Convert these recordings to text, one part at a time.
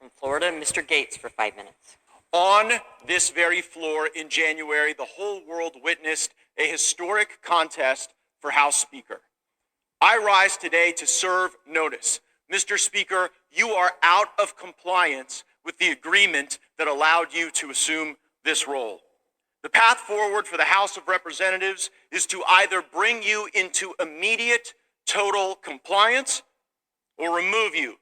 From Florida, Mr. Gates for 5 minutes. On this very floor in January, the whole world witnessed a historic contest for House Speaker. I rise today to serve notice. Mr. Speaker, you are out of compliance with the agreement that allowed you to assume this role. The path forward for the House of Representatives is to either bring you into immediate total compliance or remove you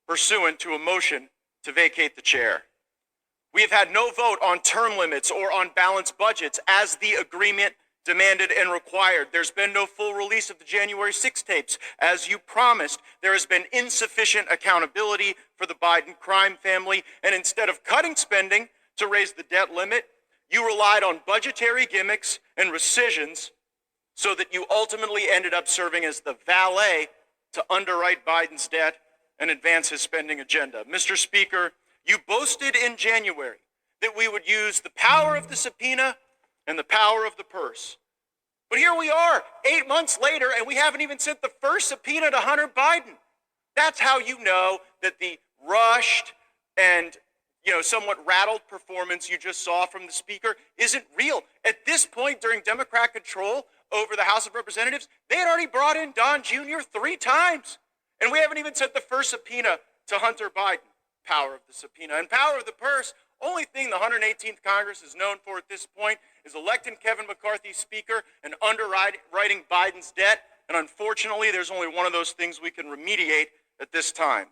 pursuant to a motion to vacate the chair. We have had no vote on term limits or on balanced budgets as the agreement demanded and required. There's been no full release of the January 6 tapes. As you promised, there has been insufficient accountability for the Biden crime family. And instead of cutting spending to raise the debt limit, you relied on budgetary gimmicks and rescissions so that you ultimately ended up serving as the valet to underwrite Biden's debt and advance his spending agenda. Mr. Speaker, you boasted in January that we would use the power of the subpoena and the power of the purse. But here we are, 8 months later, and we haven't even sent the first subpoena to Hunter Biden. That's how you know that the rushed and somewhat rattled performance you just saw from the Speaker isn't real. At this point, during Democrat control over the House of Representatives, they had already brought in Don Jr. 3 times. And we haven't even sent the first subpoena to Hunter Biden. Power of the subpoena and power of the purse. Only thing the 118th Congress is known for at this point is electing Kevin McCarthy Speaker and underwriting Biden's debt. And unfortunately, there's only one of those things we can remediate at this time.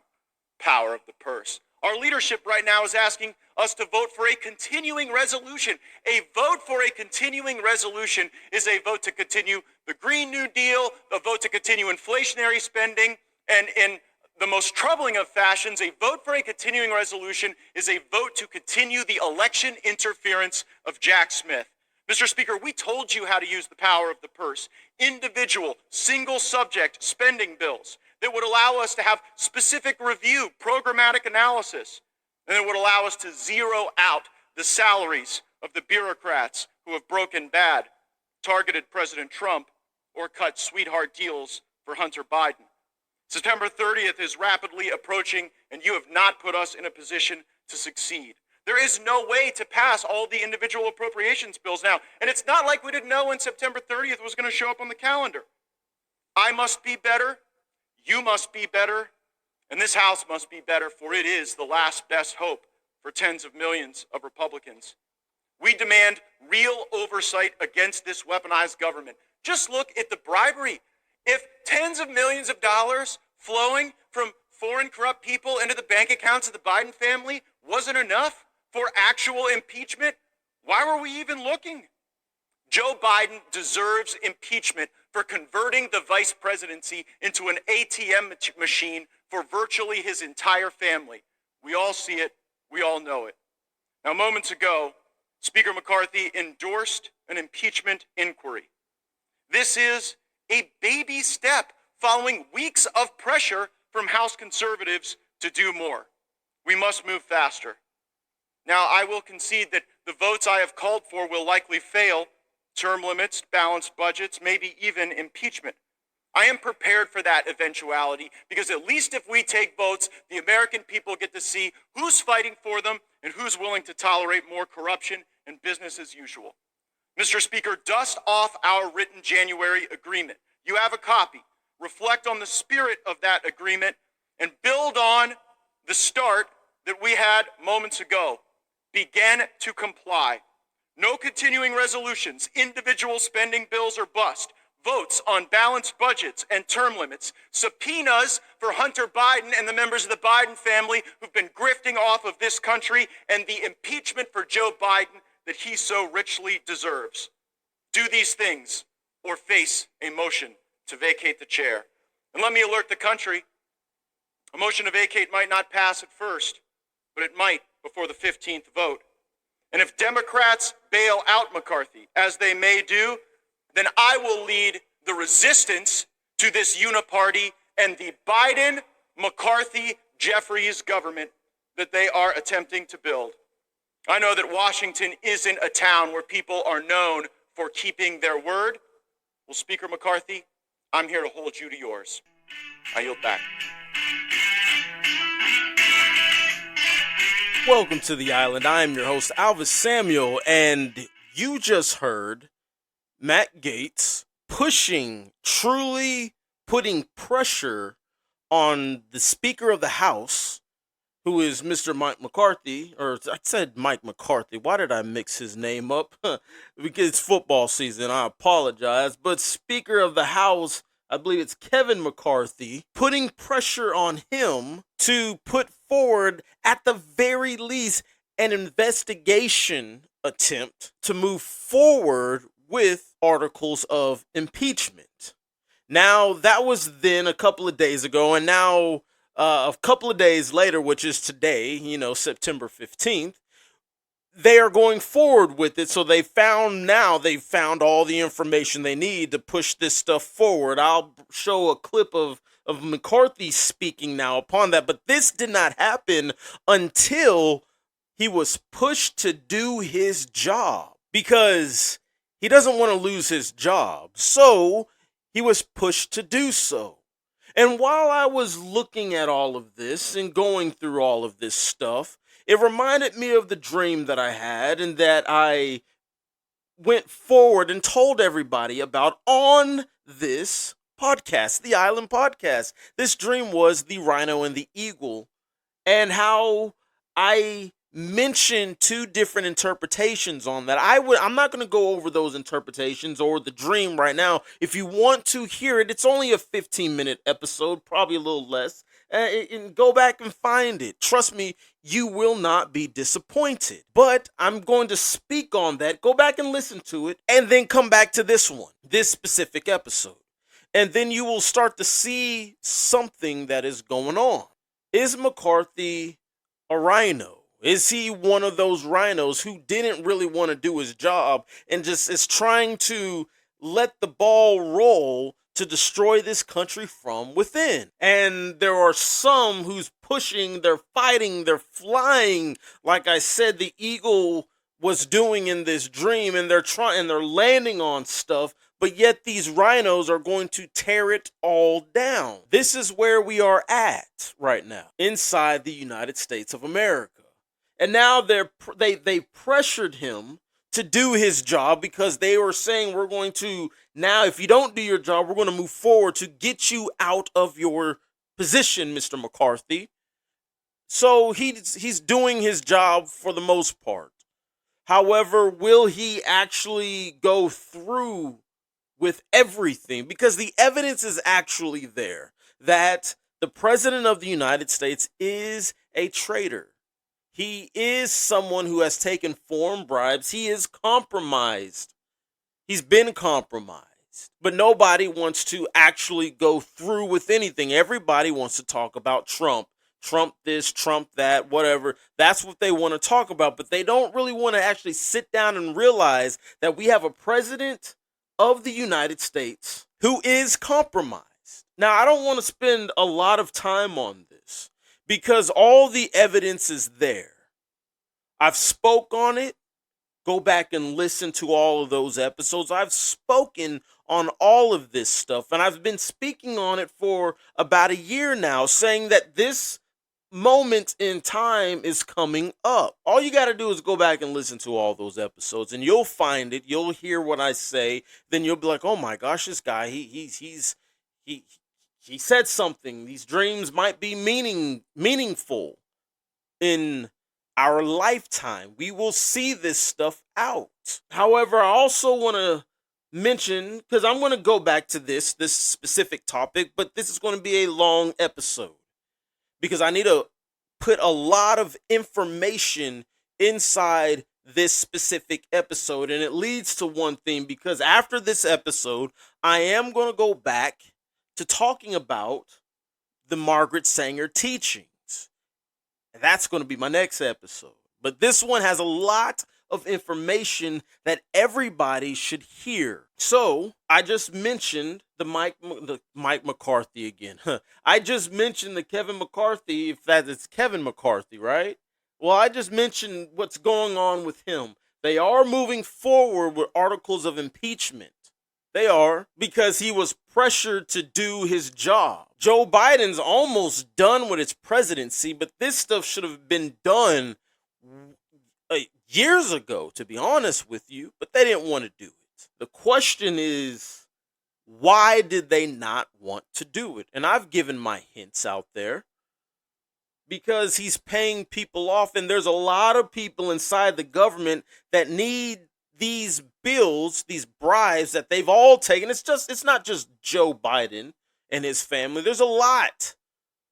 Power of the purse. Our leadership right now is asking us to vote for a continuing resolution. A vote for a continuing resolution is a vote to continue the Green New Deal, a vote to continue inflationary spending, and in the most troubling of fashions, a vote for a continuing resolution is a vote to continue the election interference of Jack Smith. Mr. Speaker, we told you how to use the power of the purse. Individual, single subject spending bills that would allow us to have specific review, programmatic analysis, and that would allow us to zero out the salaries of the bureaucrats who have broken bad, targeted President Trump, or cut sweetheart deals for Hunter Biden. September 30th is rapidly approaching, and you have not put us in a position to succeed. There is no way to pass all the individual appropriations bills now, and it's not like we didn't know when September 30th was going to show up on the calendar. I must be better, you must be better, and this House must be better, for it is the last best hope for tens of millions of Republicans. We demand real oversight against this weaponized government. Just look at the bribery. If tens of millions of dollars flowing from foreign corrupt people into the bank accounts of the Biden family wasn't enough for actual impeachment, why were we even looking? Joe Biden deserves impeachment for converting the vice presidency into an ATM machine for virtually his entire family. We all see it. We all know it. Now, moments ago, Speaker McCarthy endorsed an impeachment inquiry. This is a baby step following weeks of pressure from House conservatives to do more. We must move faster. Now, I will concede that the votes I have called for will likely fail: term limits, balanced budgets, maybe even impeachment. I am prepared for that eventuality because at least if we take votes, the American people get to see who's fighting for them and who's willing to tolerate more corruption and business as usual. Mr. Speaker, dust off our written January agreement. You have a copy. Reflect on the spirit of that agreement and build on the start that we had moments ago. Begin to comply. No continuing resolutions, individual spending bills or bust, votes on balanced budgets and term limits, subpoenas for Hunter Biden and the members of the Biden family who've been grifting off of this country, and the impeachment for Joe Biden that he so richly deserves. Do these things or face a motion to vacate the chair. And let me alert the country, a motion to vacate might not pass at first, but it might before the 15th vote. And if Democrats bail out McCarthy, as they may do, then I will lead the resistance to this uniparty and the Biden, McCarthy, Jeffries government that they are attempting to build. I know that Washington isn't a town where people are known for keeping their word. Well, Speaker McCarthy, I'm here to hold you to yours. I yield back. Welcome to the island. I am your host, Alvis Samuel, and you just heard Matt Gaetz truly putting pressure on the Speaker of the House, who is Mr. Mike McCarthy, or I said Mike McCarthy. Why did I mix his name up? Because it's football season, I apologize. But Speaker of the House, I believe it's Kevin McCarthy, putting pressure on him to put forward, at the very least, an investigation attempt to move forward with articles of impeachment. Now, that was then a couple of days ago, and now a couple of days later, which is today, September 15th, they are going forward with it. So they've found all the information they need to push this stuff forward. I'll show a clip of McCarthy speaking now upon that. But this did not happen until he was pushed to do his job, because he doesn't want to lose his job. So he was pushed to do so. And while I was looking at all of this and going through all of this stuff, it reminded me of the dream that I had and that I went forward and told everybody about on this podcast, the Island Podcast. This dream was the Rhino and the Eagle, and how I mentioned two different interpretations on that. I'm not going to go over those interpretations or the dream right now. If you want to hear it, it's only a 15-minute episode, probably a little less. And go back and find it. Trust me, you will not be disappointed. But I'm going to speak on that. Go back and listen to it, and then come back to this specific episode. And then you will start to see something that is going on. Is McCarthy a rhino? Is he one of those rhinos who didn't really want to do his job and just is trying to let the ball roll to destroy this country from within? And there are some who's pushing, they're fighting, they're flying, like I said, the eagle was doing in this dream, and they're landing on stuff, but yet these rhinos are going to tear it all down. This is where we are at right now, inside the United States of America. And now they pressured him to do his job, because they were saying, we're going to, now if you don't do your job, we're going to move forward to get you out of your position, Mr. McCarthy. So he's doing his job for the most part. However, will he actually go through with everything? Because the evidence is actually there that the President of the United States is a traitor. He is someone who has taken foreign bribes. He is compromised. He's been compromised. But nobody wants to actually go through with anything. Everybody wants to talk about Trump. Trump this, Trump that, whatever. That's what they want to talk about. But they don't really want to actually sit down and realize that we have a president of the United States who is compromised. Now, I don't want to spend a lot of time on this, because all the evidence is there. I've spoke on it. Go back and listen to all of those episodes. I've spoken on all of this stuff, and I've been speaking on it for about a year now, saying that this moment in time is coming up. All you got to do is go back and listen to all those episodes, and you'll find it. You'll hear what I say. Then you'll be like, "Oh my gosh, this guy, he said something. These dreams might be meaningful in our lifetime. We will see this stuff out." However, I also want to mention, because I'm going to go back to this specific topic, but this is going to be a long episode, because I need to put a lot of information inside this specific episode, and it leads to one thing, because after this episode, I am going to go back to talking about the Margaret Sanger teachings. And that's going to be my next episode. But this one has a lot of information that everybody should hear. So I just mentioned the Mike McCarthy again. I just mentioned the Kevin McCarthy, if that is Kevin McCarthy, right? Well, I just mentioned what's going on with him. They are moving forward with articles of impeachment. They are, because he was pressured to do his job. Joe Biden's almost done with his presidency, but this stuff should have been done years ago, to be honest with you, but they didn't want to do it. The question is, why did they not want to do it? And I've given my hints out there. Because he's paying people off, and there's a lot of people inside the government that need these bills, these bribes that they've all taken. It's not just Joe Biden and his family. There's a lot.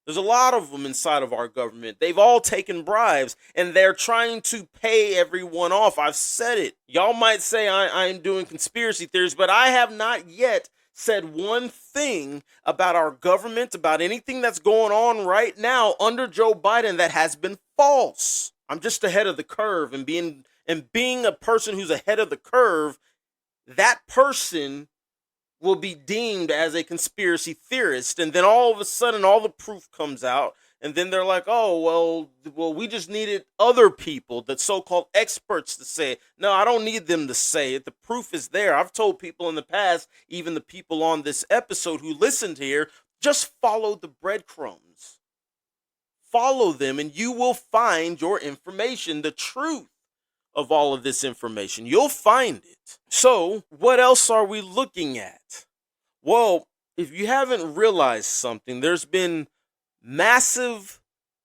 There's a lot of them inside of our government. They've all taken bribes, and they're trying to pay everyone off. I've said it. Y'all might say I'm doing conspiracy theories, but I have not yet said one thing about our government, about anything that's going on right now under Joe Biden that has been false. I'm just ahead of the curve, and being a person who's ahead of the curve, that person will be deemed as a conspiracy theorist, and then all of a sudden all the proof comes out, and then they're like, oh, well, we just needed other people, the so-called experts, to say it. No, I don't need them to say it. The proof is there. I've told people in the past, even the people on this episode who listened here, just follow the breadcrumbs. Follow them, and you will find your information, the truth of all of this information. You'll find it. So, what else are we looking at? Well, if you haven't realized something, there's been massive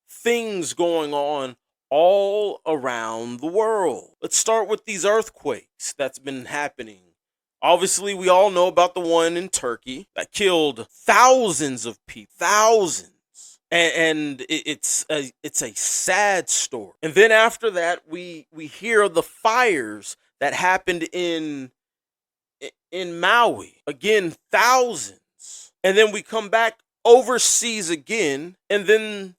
things going on all around the world. Let's start with these earthquakes that's been happening. Obviously, we all know about the one in Turkey that killed thousands of people. Thousands. And it's a sad story. And then after that, we hear of the fires that happened in Maui. Again, thousands. And then we come back overseas again, and then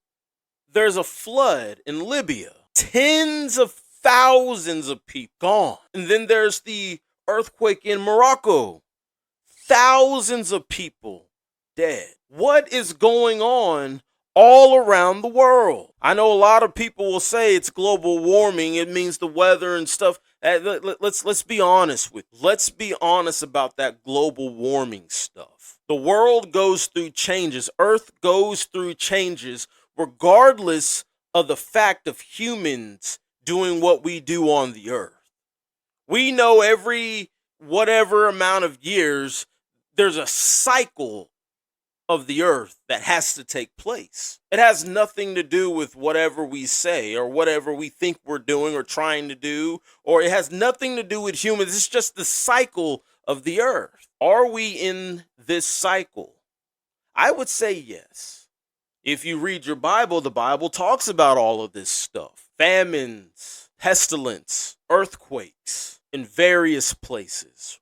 there's a flood in Libya. Tens of thousands of people gone. And then there's the earthquake in Morocco. Thousands of people dead. What is going on all around the world? I know a lot of people will say it's global warming. It means the weather and stuff. Let's be honest let's be honest about that global warming stuff. The world goes through changes. Earth goes through changes regardless of the fact of humans doing what we do on the earth. We know every whatever amount of years there's a cycle of the earth that has to take place. It has nothing to do with whatever we say or whatever we think we're doing or trying to do, or it has nothing to do with humans. It's just the cycle of the earth. Are we in this cycle? I would say yes. If you read your Bible, the Bible talks about all of this stuff. Famines, pestilence, earthquakes in various places,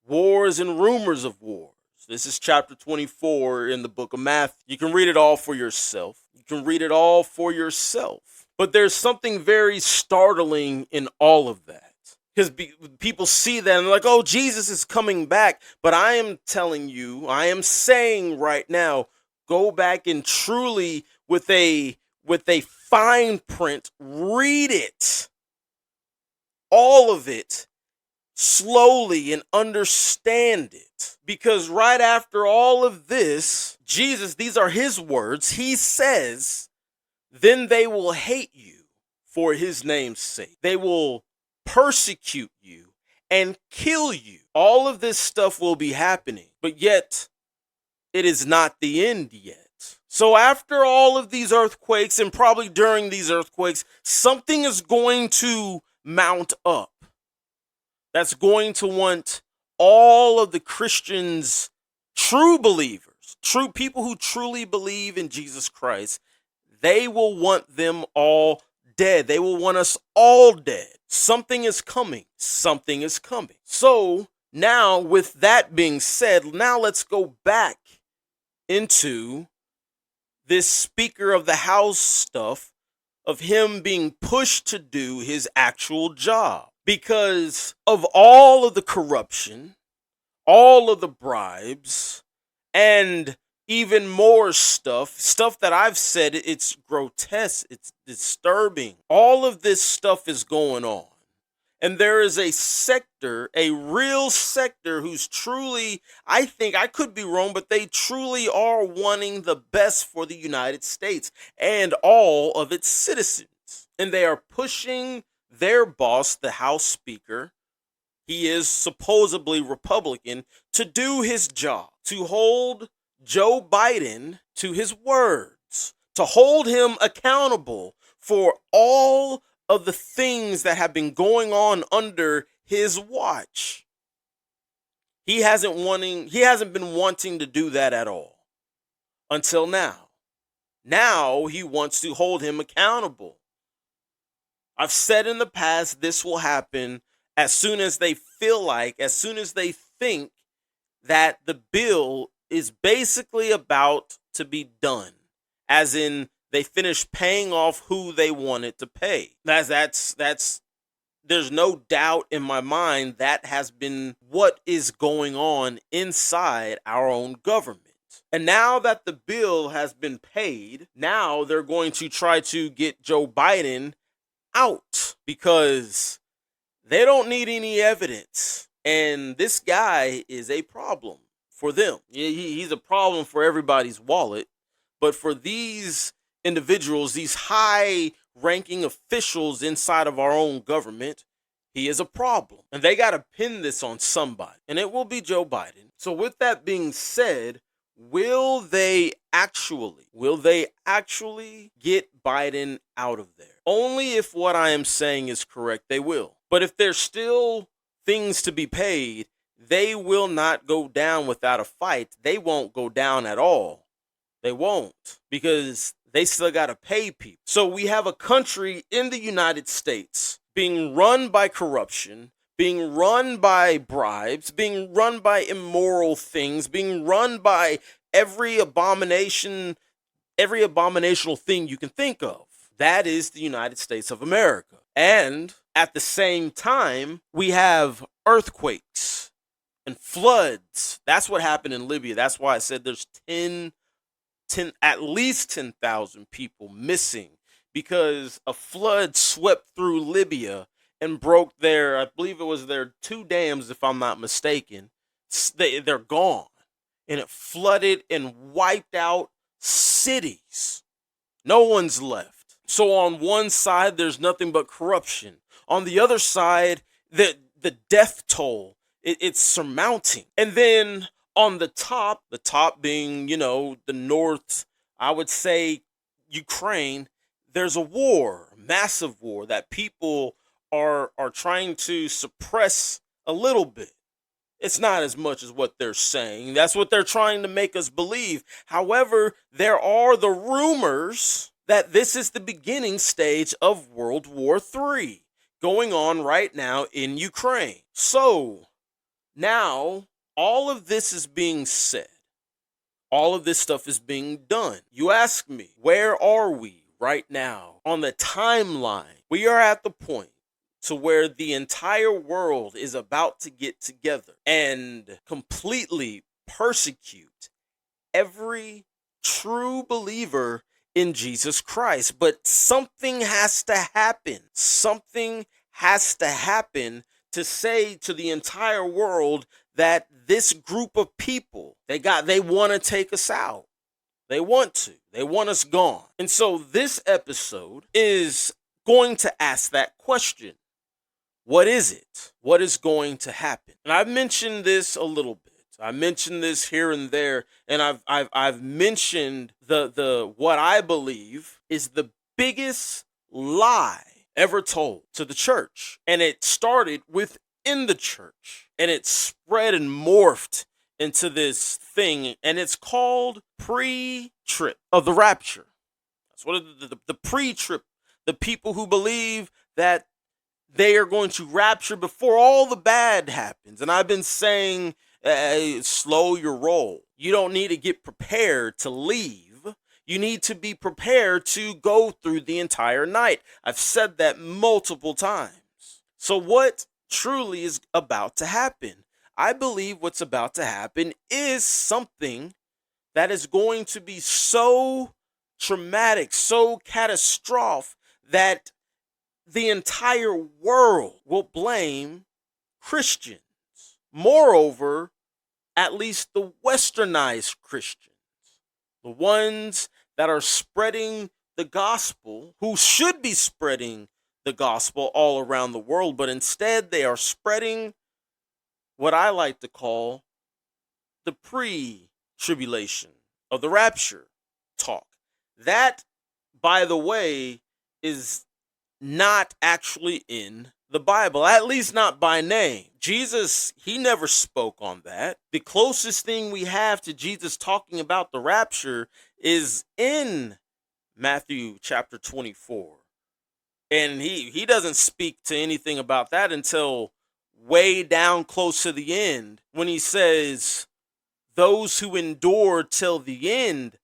wars and rumors of wars. This is chapter 24 in the book of Matthew. You can read it all for yourself. But there's something very startling in all of that. Because people see that and they're like, oh, Jesus is coming back. But I am telling you, I am saying right now, go back and truly with a fine print, read it. All of it. Slowly, and understand it. Because right after all of this, Jesus, these are his words, he says, then they will hate you for his name's sake. They will persecute you and kill you. All of this stuff will be happening, but yet it is not the end yet. So after all of these earthquakes, and probably during these earthquakes, something is going to mount up. That's going to want all of the Christians, true believers, true people who truly believe in Jesus Christ, they will want them all dead. They will want us all dead. Something is coming. Something is coming. So now, with that being said, now let's go back into this Speaker of the House stuff of him being pushed to do his actual job. Because of all of the corruption, all of the bribes, and even more stuff that I've said, it's grotesque, it's disturbing. All of this stuff is going on. And there is a sector, a real sector, who's truly, I think, I could be wrong, but they truly are wanting the best for the United States and all of its citizens. And they are pushing their boss, the House Speaker, he is supposedly Republican, to do his job, to hold Joe Biden to his words, to hold him accountable for all of the things that have been going on under his watch. He hasn't been wanting to do that at all until now. Now he wants to hold him accountable. I've said in the past this will happen as soon as they think that the bill is basically about to be done, as in they finish paying off who they wanted to pay. That's there's no doubt in my mind that has been what is going on inside our own government. And now that the bill has been paid, now they're going to try to get Joe Biden out because they don't need any evidence. And this guy is a problem for them. He's a problem for everybody's wallet. But for these individuals, these high ranking officials inside of our own government, he is a problem. And they got to pin this on somebody. And it will be Joe Biden. So with that being said, will they actually get Biden out of there? Only if what I am saying is correct, they will. But if there's still things to be paid, they will not go down without a fight. They won't go down at all. They won't, because they still got to pay people. So we have a country in the United States being run by corruption, being run by bribes, being run by immoral things, being run by every abominational thing you can think of. That is the United States of America. And at the same time, we have earthquakes and floods. That's what happened in Libya. That's why I said there's at least 10,000 people missing, because a flood swept through Libya and broke I believe it was their 2 dams, if I'm not mistaken. They're gone. And it flooded and wiped out cities. No one's left. So on one side, there's nothing but corruption. On the other side, the death toll, it's surmounting. And then on the top being, the north, I would say Ukraine, there's a war, massive war that people are trying to suppress a little bit. It's not as much as what they're saying. That's what they're trying to make us believe. However, there are the rumors that this is the beginning stage of World War III going on right now in Ukraine. So now all of this is being said. All of this stuff is being done. You ask me, where are we right now on the timeline? We are at the point to where the entire world is about to get together and completely persecute every true believer in Jesus Christ. But something has to happen. Something has to happen to say to the entire world that this group of people, they want to take us out. They want to. They want us gone. And so this episode is going to ask that question. What is it? What is going to happen? And I've mentioned this a little bit. I mentioned this here and there, and I've mentioned the what I believe is the biggest lie ever told to the church. And it started within the church, and it spread and morphed into this thing, and it's called pre-trip of the rapture. That's what the pre-trip, the people who believe that they are going to rapture before all the bad happens. And I've been saying, slow your roll. You don't need to get prepared to leave. You need to be prepared to go through the entire night. I've said that multiple times. So what truly is about to happen? I believe what's about to happen is something that is going to be so traumatic, so catastrophic, that the entire world will blame Christians. Moreover, at least the westernized Christians, the ones that are spreading the gospel, who should be spreading the gospel all around the world, but instead they are spreading what I like to call the pre-tribulation of the rapture talk. That, by the way, is not actually in the Bible, at least not by name. Jesus, he never spoke on that. The closest thing we have to Jesus talking about the rapture is in Matthew chapter 24. And he doesn't speak to anything about that until way down close to the end, when he says, those who endure till the end,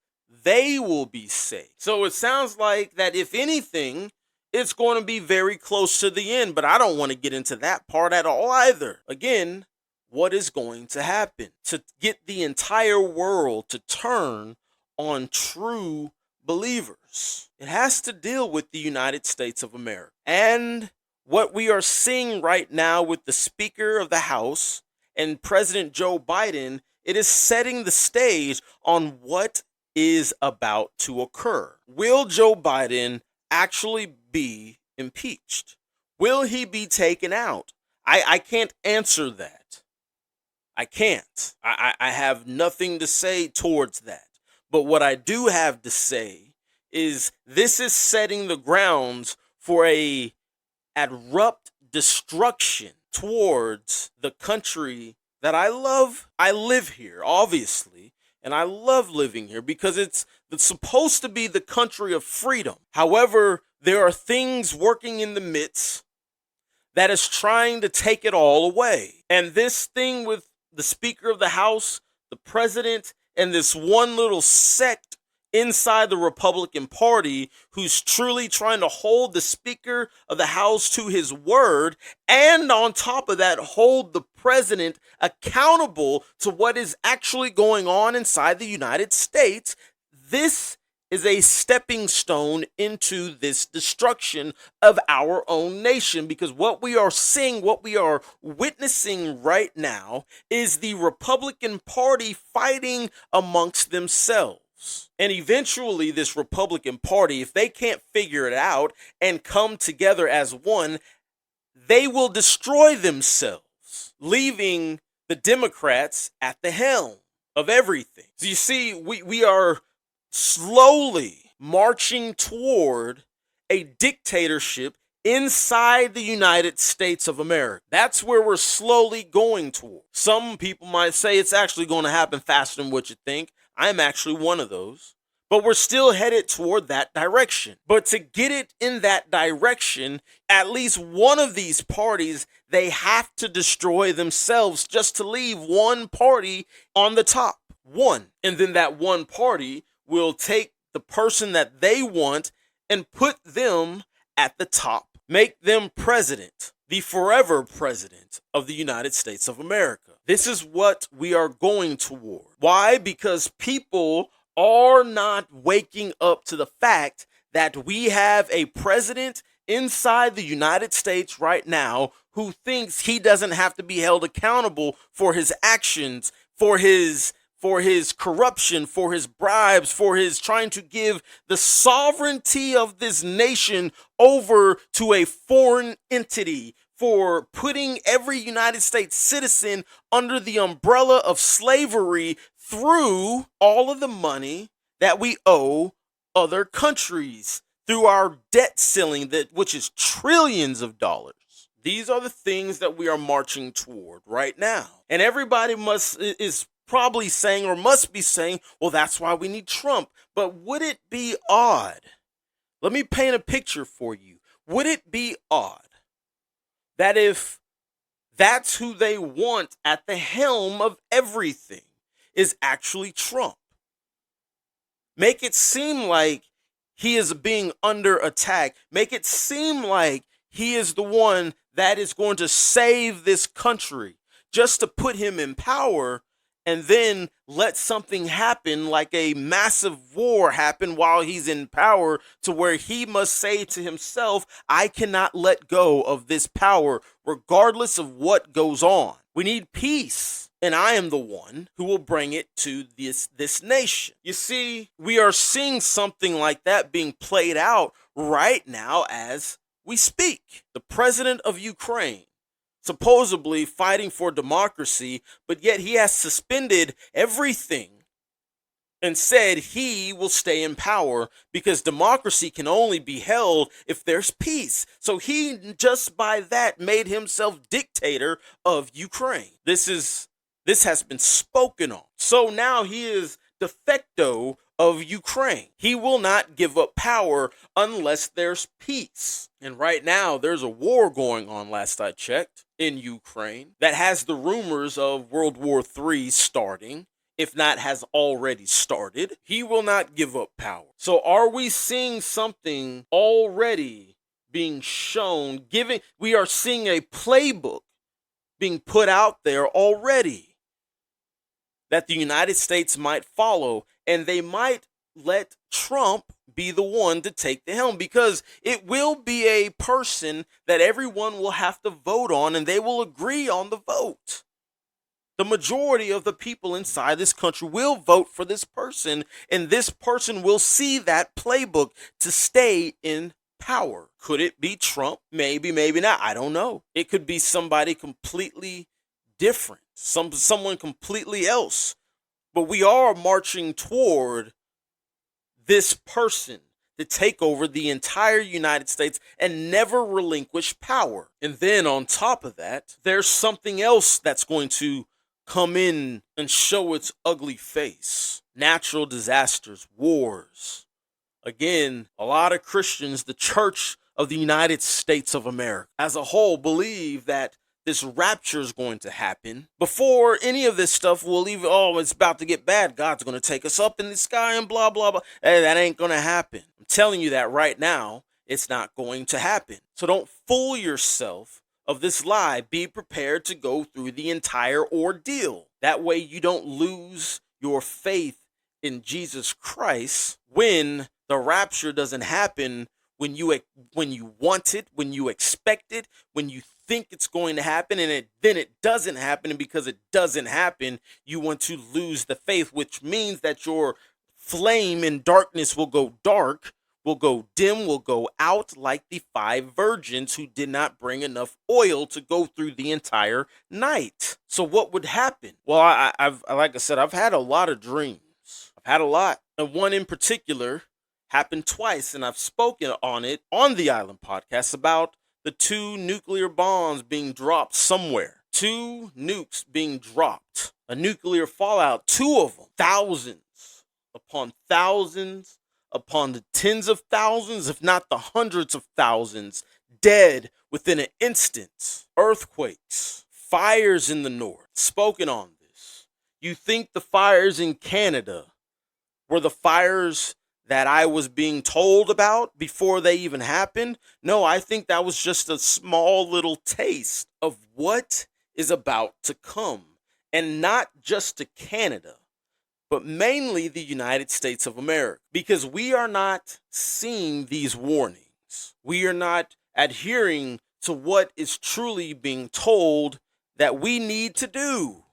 they will be saved. So it sounds like that if anything, it's going to be very close to the end, but I don't want to get into that part at all either. Again, what is going to happen to get the entire world to turn on true believers? It has to deal with the United States of America. And what we are seeing right now with the Speaker of the House and President Joe Biden, it is setting the stage on what is about to occur. Will Joe Biden actually be impeached? Will he be taken out? I can't answer that. I can't. I have nothing to say towards that. But what I do have to say is this is setting the grounds for a abrupt destruction towards the country that I love. I live here, obviously, and I love living here because it's supposed to be the country of freedom. However, there are things working in the midst that is trying to take it all away. And this thing with the Speaker of the House, the president, and this one little sect inside the Republican Party who's truly trying to hold the Speaker of the House to his word, and on top of that, hold the president accountable to what is actually going on inside the United States. This is a stepping stone into this destruction of our own nation, because what we are seeing, what we are witnessing right now is the Republican Party fighting amongst themselves. And eventually this Republican Party, if they can't figure it out and come together as one, they will destroy themselves, leaving the Democrats at the helm of everything. So you see, we are slowly marching toward a dictatorship inside the United States of America. That's where we're slowly going toward. Some people might say it's actually going to happen faster than what you think. I'm actually one of those. But we're still headed toward that direction. But to get it in that direction, at least one of these parties, they have to destroy themselves just to leave one party on the top. One. And then that one party will take the person that they want and put them at the top. Make them president, the forever president of the United States of America. This is what we are going toward. Why? Because people are not waking up to the fact that we have a president inside the United States right now who thinks he doesn't have to be held accountable for his actions, for his corruption, for his bribes, for his trying to give the sovereignty of this nation over to a foreign entity, for putting every United States citizen under the umbrella of slavery through all of the money that we owe other countries, through our debt ceiling, which is trillions of dollars. These are the things that we are marching toward right now. And everybody is probably saying, or must be saying, well, that's why we need Trump. But would it be odd? Let me paint a picture for you. Would it be odd that if that's who they want at the helm of everything is actually Trump? Make it seem like he is being under attack. Make it seem like he is the one that is going to save this country, just to put him in power, and then let something happen like a massive war happen while he's in power, to where he must say to himself, I cannot let go of this power regardless of what goes on. We need peace and I am the one who will bring it to this nation. You see, we are seeing something like that being played out right now as we speak. The president of Ukraine, supposedly fighting for democracy, but yet he has suspended everything and said he will stay in power because democracy can only be held if there's peace. So he just by that made himself dictator of Ukraine. This has been spoken on. So now he is de facto of Ukraine. He will not give up power unless there's peace. And right now there's a war going on, last I checked, in Ukraine that has the rumors of World War III starting, if not has already started. He will not give up power. So are we seeing something already being shown, we are seeing a playbook being put out there already that the United States might follow, and they might let Trump be the one to take the helm, because it will be a person that everyone will have to vote on, and they will agree on the vote. The majority of the people inside this country will vote for this person, and this person will see that playbook to stay in power. Could it be Trump? Maybe, maybe not. I don't know. It could be somebody completely different, someone completely else. But we are marching toward this person to take over the entire United States and never relinquish power. And then on top of that, there's something else that's going to come in and show its ugly face. Natural disasters, wars. Again, a lot of Christians, the Church of the United States of America as a whole, believe that this rapture is going to happen before any of this stuff will even, it's about to get bad. God's going to take us up in the sky and blah, blah, blah. Hey, that ain't going to happen. I'm telling you that right now, it's not going to happen. So don't fool yourself of this lie. Be prepared to go through the entire ordeal. That way you don't lose your faith in Jesus Christ when the rapture doesn't happen when you want it, when you expect it, when you think it's going to happen, and then it doesn't happen. And because it doesn't happen, you want to lose the faith, which means that your flame in darkness will go dark, will go dim, will go out like the 5 virgins who did not bring enough oil to go through the entire night. So what would happen? Well, I've like I said, I've had a lot of dreams. I've had a lot. And one in particular happened twice, and I've spoken on it on the Island Podcast about the 2 nuclear bombs being dropped somewhere. 2 nukes being dropped. A nuclear fallout, 2 of them. Thousands upon thousands upon the tens of thousands, if not the hundreds of thousands, dead within an instant. Earthquakes, fires in the north. Spoken on this. You think the fires in Canada were the fires that I was being told about before they even happened? No, I think that was just a small little taste of what is about to come. And not just to Canada, but mainly the United States of America. Because we are not seeing these warnings. We are not adhering to what is truly being told that we need to do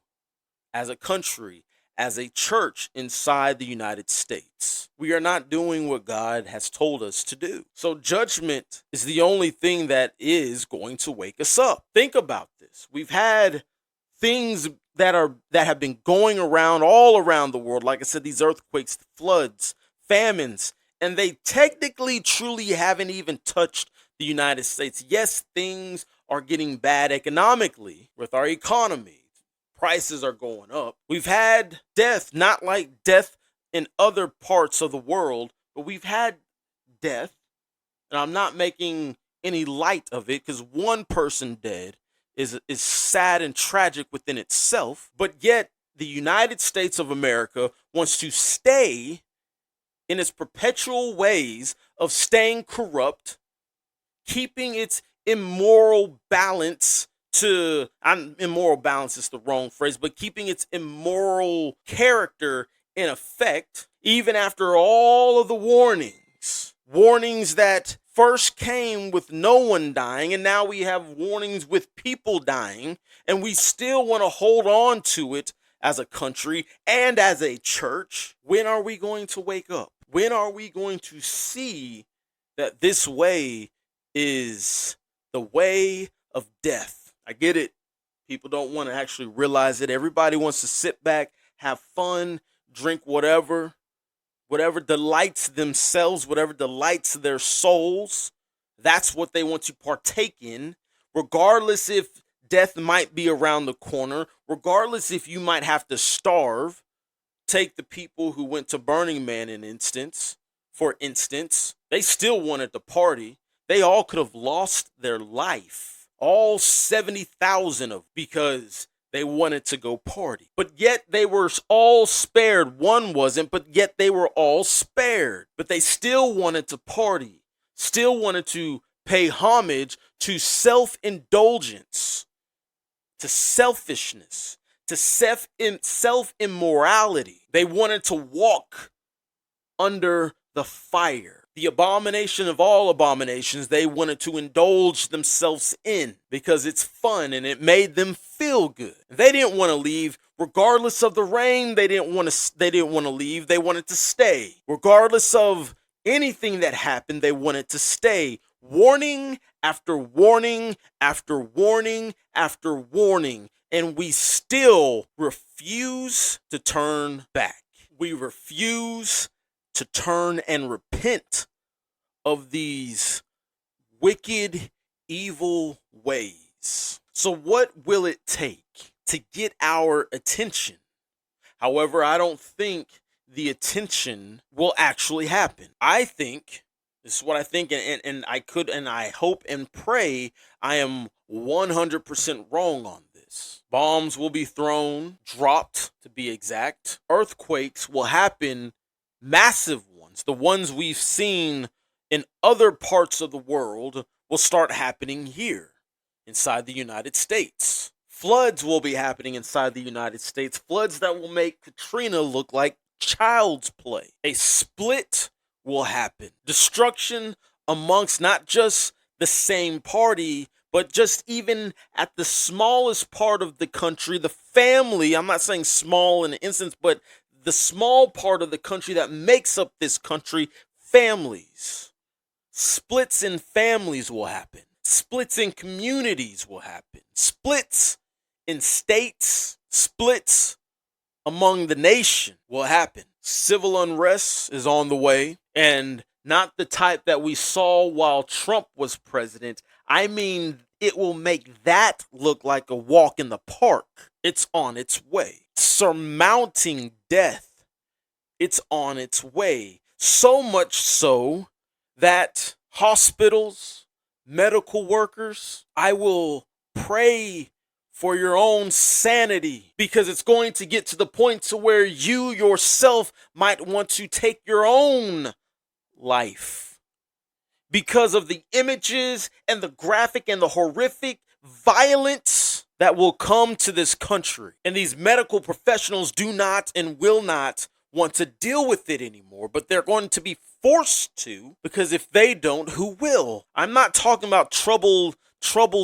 as a country, as a church inside the United States. We are not doing what God has told us to do. So judgment is the only thing that is going to wake us up. Think about this. We've had things that have been going around all around the world. Like I said, these earthquakes, floods, famines, and they technically truly haven't even touched the United States. Yes, things are getting bad economically with our economy. Prices are going up. We've had death, not like death in other parts of the world, but we've had death, and I'm not making any light of it because one person dead is sad and tragic within itself, but yet the United States of America wants to stay in its perpetual ways of staying corrupt, keeping its immoral balance immoral balance is the wrong phrase, but keeping its immoral character in effect, even after all of the warnings that first came with no one dying, and now we have warnings with people dying, and we still want to hold on to it as a country and as a church. When are we going to wake up? When are we going to see that this way is the way of death? I get it. People don't want to actually realize it. Everybody wants to sit back, have fun, drink whatever delights themselves, whatever delights their souls. That's what they want to partake in, regardless if death might be around the corner, regardless if you might have to starve. Take the people who went to Burning Man for instance, they still wanted to party. They all could have lost their life, all 70,000 of, because they wanted to go party. But yet they were all spared. One wasn't, but yet they were all spared. But they still wanted to party, still wanted to pay homage to self-indulgence, to selfishness, to self-immorality. They wanted to walk under the fire. The abomination of all abominations they wanted to indulge themselves in because it's fun and it made them feel good. They didn't want to leave. Regardless of the rain, they didn't want to leave. They wanted to stay. Regardless of anything that happened, they wanted to stay. Warning after warning after warning after warning. And we still refuse to turn back. We refuse to turn and repent of these wicked, evil ways. So what will it take to get our attention? However, I don't think the attention will actually happen. I think, this is what I think, and I hope and pray I am 100% wrong on this. Bombs will be thrown, dropped to be exact. Earthquakes will happen, massive ones. The ones we've seen in other parts of the world will start happening here inside the United States. Floods will be happening inside the United States. Floods that will make Katrina look like child's play. A split will happen. Destruction amongst not just the same party, but just even at the smallest part of the country, the family. I'm not saying small in an instance, but the small part of the country that makes up this country, families. Splits in families will happen. Splits in communities will happen. Splits in states, splits among the nation will happen. Civil unrest is on the way, and not the type that we saw while Trump was president. I mean, it will make that look like a walk in the park. It's on its way. Surmounting death, it's on its way. So much so that hospitals, medical workers, I will pray for your own sanity, because it's going to get to the point to where you yourself might want to take your own life because of the images and the graphic and the horrific violence that will come to this country. And these medical professionals do not and will not want to deal with it anymore, but they're going to be forced to, because if they don't, who will? I'm not talking about troubled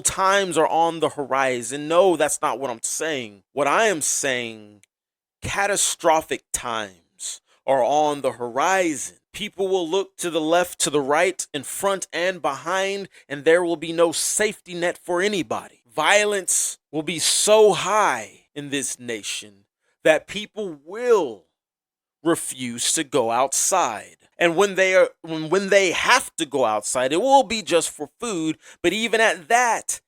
times are on the horizon. No, that's not what I'm saying. What I am saying, catastrophic times are on the horizon. People will look to the left, to the right, in front and behind, and there will be no safety net for anybody. Violence will be so high in this nation that people will refuse to go outside. And when they have to go outside, it will be just for food. But even at that,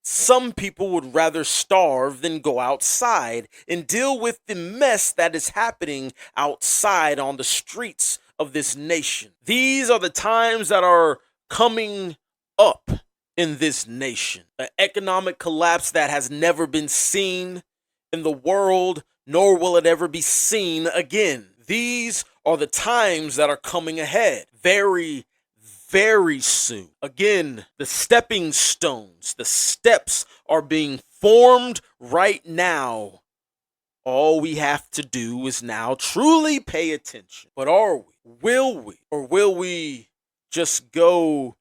some people would rather starve than go outside and deal with the mess that is happening outside on the streets of this nation. These are the times that are coming up in this nation. An economic collapse that has never been seen in the world, nor will it ever be seen again. These are the times that are coming ahead very, very soon. Again, the stepping stones, the steps are being formed right now. All we have to do is now truly pay attention. But are we? Will we? Or will we just go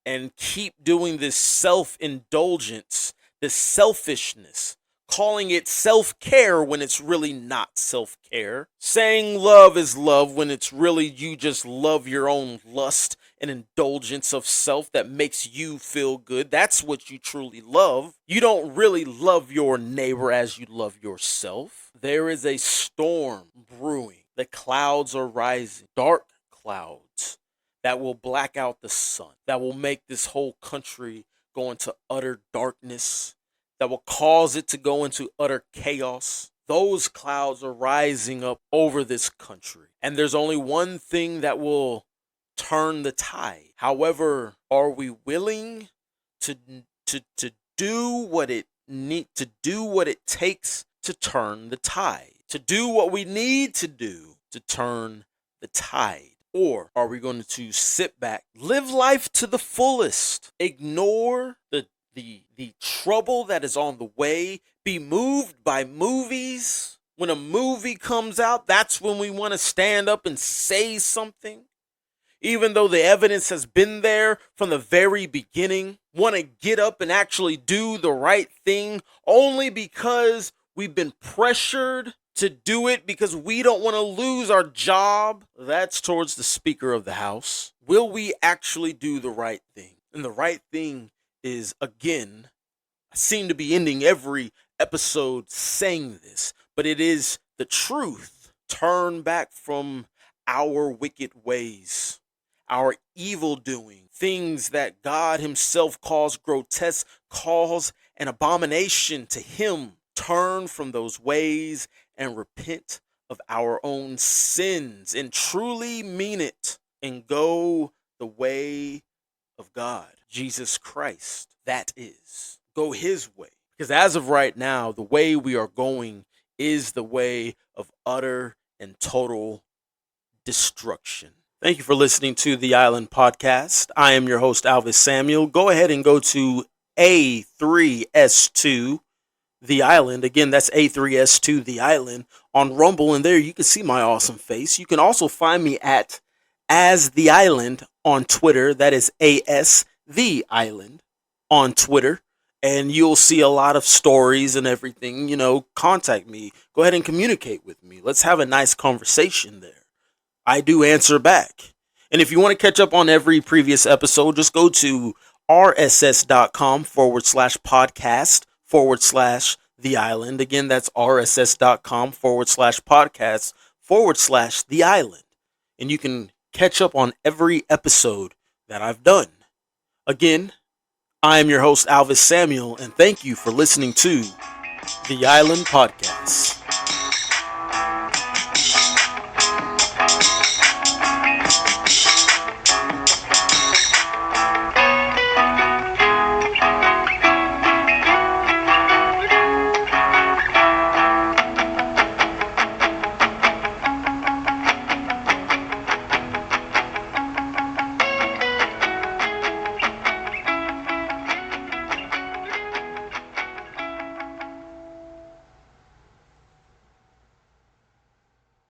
and keep doing this self-indulgence, this selfishness, calling it self-care when it's really not self-care, saying love is love when it's really you just love your own lust and indulgence of self that makes you feel good. That's what you truly love. You don't really love your neighbor as you love yourself. There is a storm brewing. The clouds are rising, dark clouds that will black out the sun, that will make this whole country go into utter darkness, that will cause it to go into utter chaos. Those clouds are rising up over this country. And there's only one thing that will turn the tide. However, are we willing to do what it takes to turn the tide? To do what we need to do to turn the tide? Or are we going to sit back, live life to the fullest, ignore the trouble that is on the way, be moved by movies? When a movie comes out, that's when we want to stand up and say something. Even though the evidence has been there from the very beginning, want to get up and actually do the right thing only because we've been pressured to do it because we don't want to lose our job. That's towards the Speaker of the House. Will we actually do the right thing? And the right thing is, again, I seem to be ending every episode saying this, but it is the truth. Turn back from our wicked ways, our evil doing, things that God himself calls grotesque, calls an abomination to him. Turn from those ways and repent of our own sins and truly mean it and go the way of God, Jesus Christ. That is, go his way. Because as of right now, the way we are going is the way of utter and total destruction. Thank you for listening to the Island Podcast. I am your host, Alvis Samuel. Go ahead and go to A3S2 The Island. Again, that's A3S2 The Island on Rumble, and there you can see my awesome face. You can also find me at As The Island on Twitter. That is AS The Island on Twitter. And you'll see a lot of stories and everything. Contact me. Go ahead and communicate with me. Let's have a nice conversation there. I do answer back. And if you want to catch up on every previous episode, just go to rss.com/podcast/The Island. Again, that's rss.com/podcast/The Island. And you can catch up on every episode that I've done. Again, I am your host, Alvis Samuel, and thank you for listening to the Island Podcast.